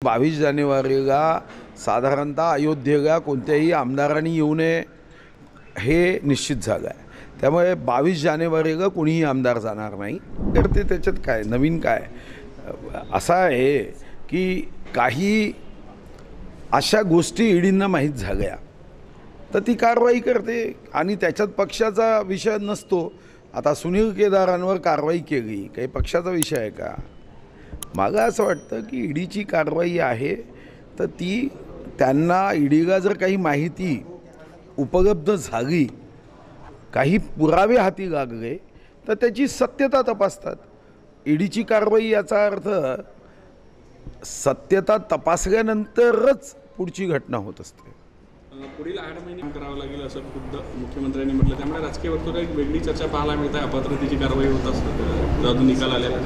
22 जानेवारीला साधारणतः अयोध्येला कोणत्याही आमदारांनी येऊ नये हे निश्चित झालं आहे। त्यामुळे 22 जानेवारीला कोणीही आमदार जाणार नाही। तर ते त्याच्यात काय नवीन काय असं आहे की काही अशा गोष्टी ईडींना माहीत झाल्या तर ती कारवाई करते आणि त्याच्यात पक्षाचा विषय नसतो। आता सुनील केदारांवर कारवाई केली काही पक्षाचा विषय आहे का? मला असं वाटतं की ईडीची कारवाई आहे तर ती त्यांना ईडीला जर काही माहिती उपलब्ध झाली काही पुरावे हाती लागले तर त्याची सत्यता तपासतात। ईडीची कारवाई याचा अर्थ सत्यता तपासल्यानंतरच पुढची घटना होत असते। पुढील 8 महिने करावं लागेल असं खुद्द मुख्यमंत्र्यांनी म्हटलं। त्यामुळे राजकीय वर्तुळात एक वेगळी चर्चा पाहायला मिळते। अपात्रतेची कारवाई होत असते अजून निकाल आलेला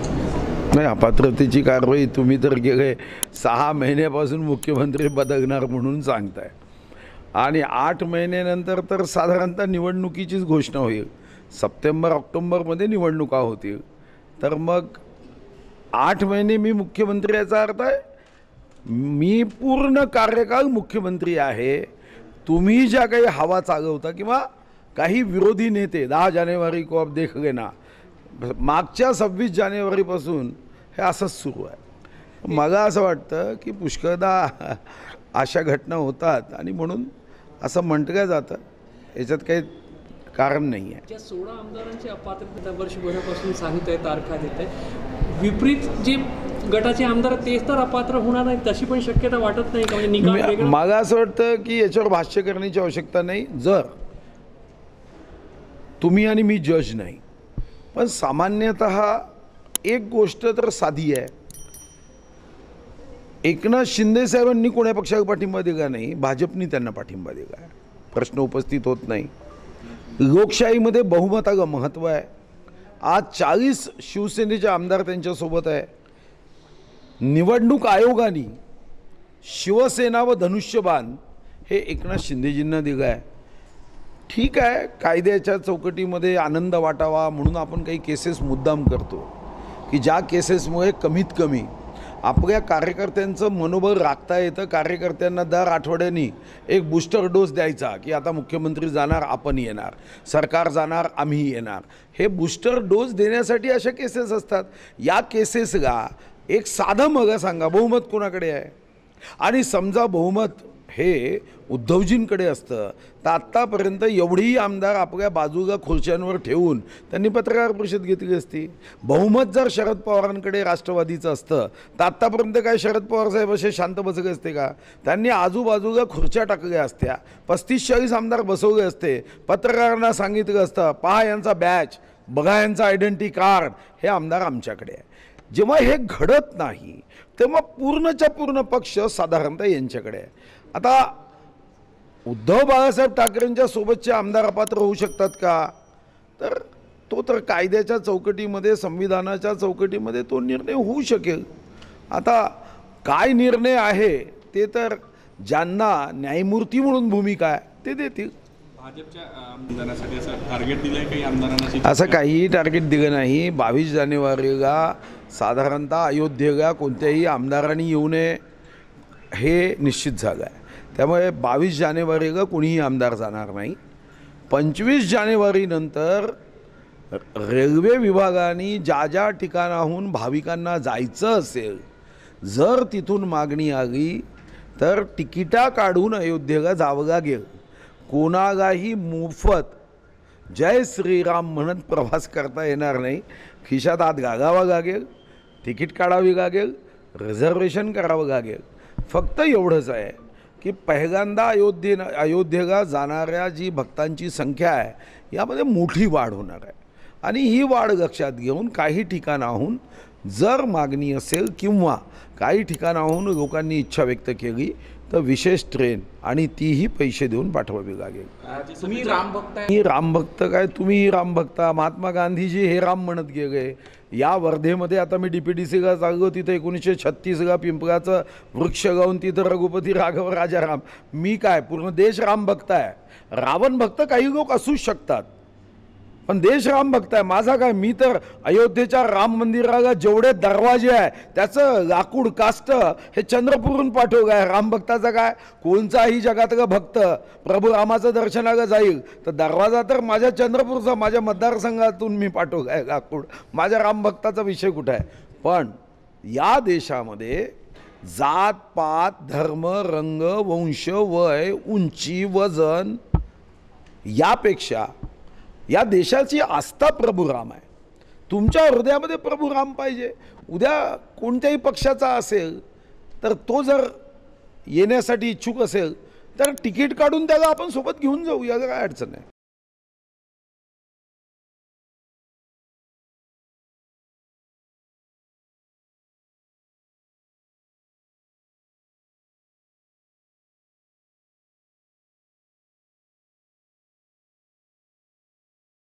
नाही। अपात्रतेची कारवाई तुम्ही तर गेले 6 महिन्यापासून मुख्यमंत्री बदलणार म्हणून सांगताय आणि 8 महिन्यानंतर तर साधारणतः निवडणुकीचीच घोषणा होईल। सप्टेंबर ऑक्टोबरमध्ये निवडणुका होतील तर मग 8 महिने मी मुख्यमंत्री याचा अर्थ आहे मी पूर्ण कार्यकाळ मुख्यमंत्री आहे। तुम्ही ज्या काही हवा चालवता किंवा काही विरोधी नेते 10 जानेवारी को अब देख लेना मागच्या 26 जानेवारीपासून हे असंच सुरू आहे। मला असं वाटतं की पुष्कळदा अशा घटना होतात आणि म्हणून असं म्हटलं जातं याच्यात काही कारण नाही आहे। ज्या 16 आमदारांची अपात्रता वर्षभरापासून सांगत आहे तारखा देत आहे विपरीत जे गटाचे आमदार तेच तर अपात्र होणार नाही तशी पण शक्यता वाटत नाही का? म्हणजे निकाल मला असं वाटतं की याच्यावर भाष्य करण्याची आवश्यकता नाही। जर तुम्ही आणि मी जज नाही पण सामान्यतः एक गोष्ट तर साधी आहे। एकनाथ शिंदे साहेबांनी कोण्या पक्षाला पाठिंबा दिला नाही भाजपनी त्यांना पाठिंबा दिला आहे। प्रश्न उपस्थित होत नाही। लोकशाहीमध्ये बहुमताला महत्त्व आहे। आज 40 शिवसेनेचे आमदार त्यांच्यासोबत आहे। निवडणूक आयोगाने शिवसेना व धनुष्यबाण हे एकनाथ शिंदेजींना दिलं आहे। ठीक आहे कायद्याच्या चौकटीमध्ये आनंद वाटावा म्हणून आपण काही केसेस मुद्दाम करतो की ज्या केसेसमुळे कमीत कमी आपल्या कार्यकर्त्यांचं मनोबल राखता येतं। कार्यकर्त्यांना दर आठवड्यानी एक बूस्टर डोस द्यायचा की आता मुख्यमंत्री जाणार आपण येणार सरकार जाणार आम्ही येणार हे बूस्टर डोस देण्यासाठी अशा केसेस असतात। या केसेसला एक साधं मग सांगा बहुमत कोणाकडे आहे आणि समजा बहुमत हे उद्धवजींकडे असतं तर आत्तापर्यंत एवढीही आमदार आपल्या बाजूला खुर्च्यांवर ठेवून त्यांनी पत्रकार परिषद घेतली असती। बहुमत जर शरद पवारांकडे राष्ट्रवादीचं असतं तर आत्तापर्यंत काय शरद पवार साहेब असे शांत बसले असते का? त्यांनी आजूबाजूला खुर्च्या टाकल्या असत्या 35-40 आमदार बसवले असते। पत्रकारांना सांगितलं असतं पहा यांचा बॅच बघा यांचा आयडेंटिटी कार्ड हे आमदार आमच्याकडे आहे। जेव्हा हे घडत नाही तेव्हा पूर्णच्या पूर्ण पक्ष साधारणतः यांच्याकडे आहे। आता उद्धव बाळासाहेब ठाकरेंच्या सोबतचे आमदार अपात्र होऊ शकतात का? तर तो तर कायद्याच्या चौकटीमध्ये संविधानाच्या चौकटीमध्ये तो निर्णय होऊ शकेल। आता काय निर्णय आहे ते तर ज्यांना न्यायमूर्ती म्हणून भूमिका आहे ते देतील। भाजपच्या आमदारांसाठी असं टार्गेट दिलंय काही आमदारांना? असं काहीही टार्गेट दिलं नाही। 22 जानेवारीला साधारणतः अयोध्येला कोणत्याही आमदारांनी येऊ नये हे निश्चित झालं आहे। त्यामुळे 22 जानेवारीला कोणीही आमदार जाणार नाही। 25 जानेवारीनंतर रेल्वे विभागाने ज्या ज्या ठिकाणाहून भाविकांना जायचं असेल जर तिथून मागणी आली तर तिकिटा काढून अयोध्येला जावं लागेल। कोणालाही मोफत जय श्रीराम म्हणत प्रवास करता येणार नाही। खिशात हात घालावा लागेल तिकीट काढावी लागेल रिझर्वेशन करावं लागेल। फक्त एवढंच आहे की पहिल्यांदा अयोध्येला जाणाऱ्या जी भक्तांची संख्या आहे यामध्ये मोठी वाढ होणार आहे आणि ही वाढ लक्षात घेऊन काही ठिकाणाहून जर मागणी असेल किंवा काही ठिकाणाहून लोकांनी इच्छा व्यक्त केली तर विशेष ट्रेन आणि तीही पैसे देऊन पाठवावी लागेल। तुम्ही रामभक्त ही रामभक्त काय तुम्ही रामभक्ता? महात्मा गांधीजी हे राम म्हणत गेले। या वर्धेमध्ये आता मी DPDCला चाललो तिथे 1936ला पिंपळाचं वृक्ष गाऊन तिथं रघुपती राघव राजाराम मी काय पूर्ण देश रामभक्त आहे। रावण भक्त काही लोक असू शकतात पण देश राम भक्त आहे. माझा काय, मी तर अयोध्येच्या राम मंदिराला जेवढे दरवाजे आहे त्याचं लाकूड कास्ट हे चंद्रपूरहून पाठव काय. राम भक्ताचा काय, कोणताही जगातला भक्त प्रभू रामाचं दर्शनाला जाईल तर दरवाजा तर माझ्या चंद्रपूरचा, माझ्या मतदारसंघातून मी पाठव काय लाकूड. माझ्या राम भक्ताचा विषय कुठं आहे. पण या देशामध्ये जात पात धर्म रंग वंश वय उंची वजन यापेक्षा या देशाची आस्था प्रभू राम आहे. तुमच्या हृदयामध्ये प्रभू राम पाहिजे. उद्या कोणत्याही पक्षाचा असेल तर तो जर येण्यासाठी इच्छुक असेल तर तिकीट काढून त्याला आपण सोबत घेऊन जाऊ, याला काय अडचण आहे.